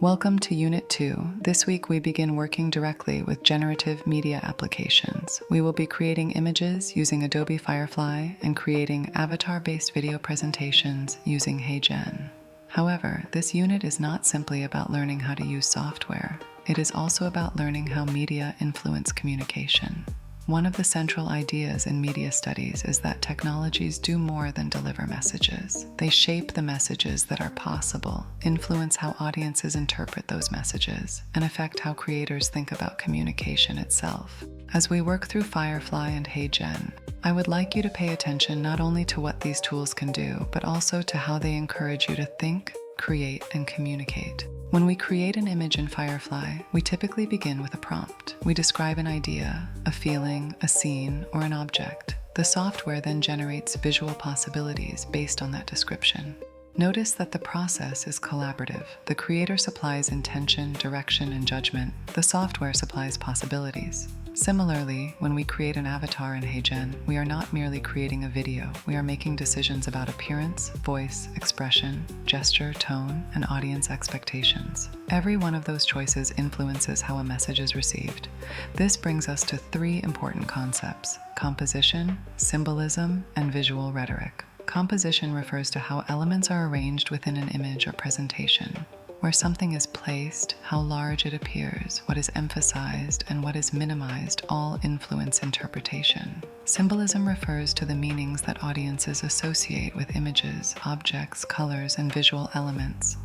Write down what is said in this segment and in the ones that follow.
Welcome to Unit 2. This week we begin working directly with generative media applications. We will be creating images using Adobe Firefly and creating avatar-based video presentations using HeyGen. However, this unit is not simply about learning how to use software. It is also about learning how media influence communication. One of the central ideas in media studies is that technologies do more than deliver messages. They shape the messages that are possible, influence how audiences interpret those messages, and affect how creators think about communication itself. As we work through Firefly and HeyGen, I would like you to pay attention not only to what these tools can do, but also to how they encourage you to think, create, and communicate. When we create an image in Firefly, we typically begin with a prompt. We describe an idea, a feeling, a scene, or an object. The software then generates visual possibilities based on that description. Notice that the process is collaborative. The creator supplies intention, direction, and judgment. The software supplies possibilities. Similarly, when we create an avatar in HeyGen, we are not merely creating a video. We are making decisions about appearance, voice, expression, gesture, tone, and audience expectations. Every one of those choices influences how a message is received. This brings us to three important concepts: composition, symbolism, and visual rhetoric. Composition refers to how elements are arranged within an image or presentation. Where something is placed, how large it appears, what is emphasized, and what is minimized all influence interpretation. Symbolism refers to the meanings that audiences associate with images, objects, colors, and visual elements.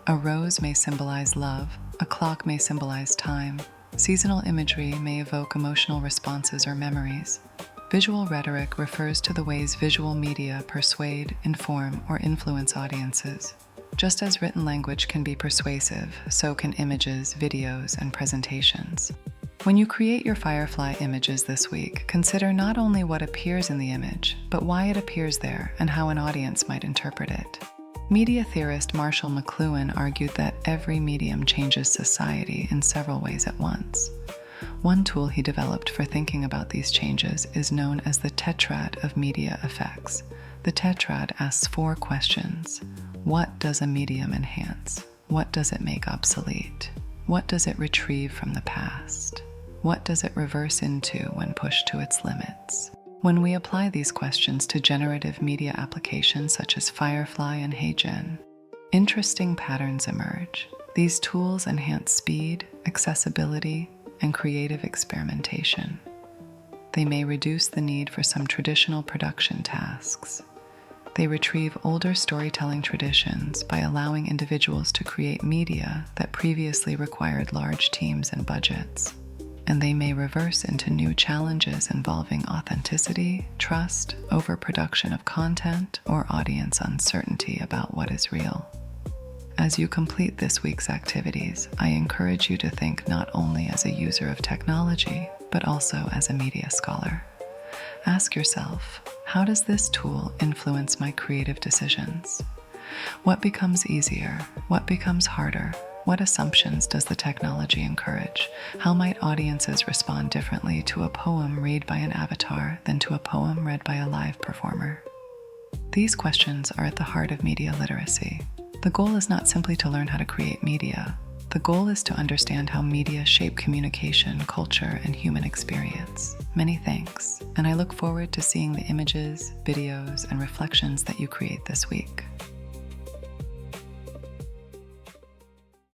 A rose may symbolize love, a clock may symbolize time, seasonal imagery may evoke emotional responses or memories. Visual rhetoric refers to the ways visual media persuade, inform, or influence audiences. Just as written language can be persuasive, so can images, videos, and presentations. When you create your Firefly images this week, consider not only what appears in the image, but why it appears there and how an audience might interpret it. Media theorist Marshall McLuhan argued that every medium changes society in several ways at once. One tool he developed for thinking about these changes is known as the tetrad of media effects. The tetrad asks 4 questions. What does a medium enhance? What does it make obsolete? What does it retrieve from the past? What does it reverse into when pushed to its limits? When we apply these questions to generative media applications such as Firefly and HeyGen, interesting patterns emerge. These tools enhance speed, accessibility, and creative experimentation. They may reduce the need for some traditional production tasks. They retrieve older storytelling traditions by allowing individuals to create media that previously required large teams and budgets. And they may reverse into new challenges involving authenticity, trust, overproduction of content, or audience uncertainty about what is real. As you complete this week's activities, I encourage you to think not only as a user of technology, but also as a media scholar. Ask yourself, how does this tool influence my creative decisions? What becomes easier? What becomes harder? What assumptions does the technology encourage? How might audiences respond differently to a poem read by an avatar than to a poem read by a live performer? These questions are at the heart of media literacy. The goal is not simply to learn how to create media. The goal is to understand how media shape communication, culture, and human experience. Many thanks, and I look forward to seeing the images, videos, and reflections that you create this week.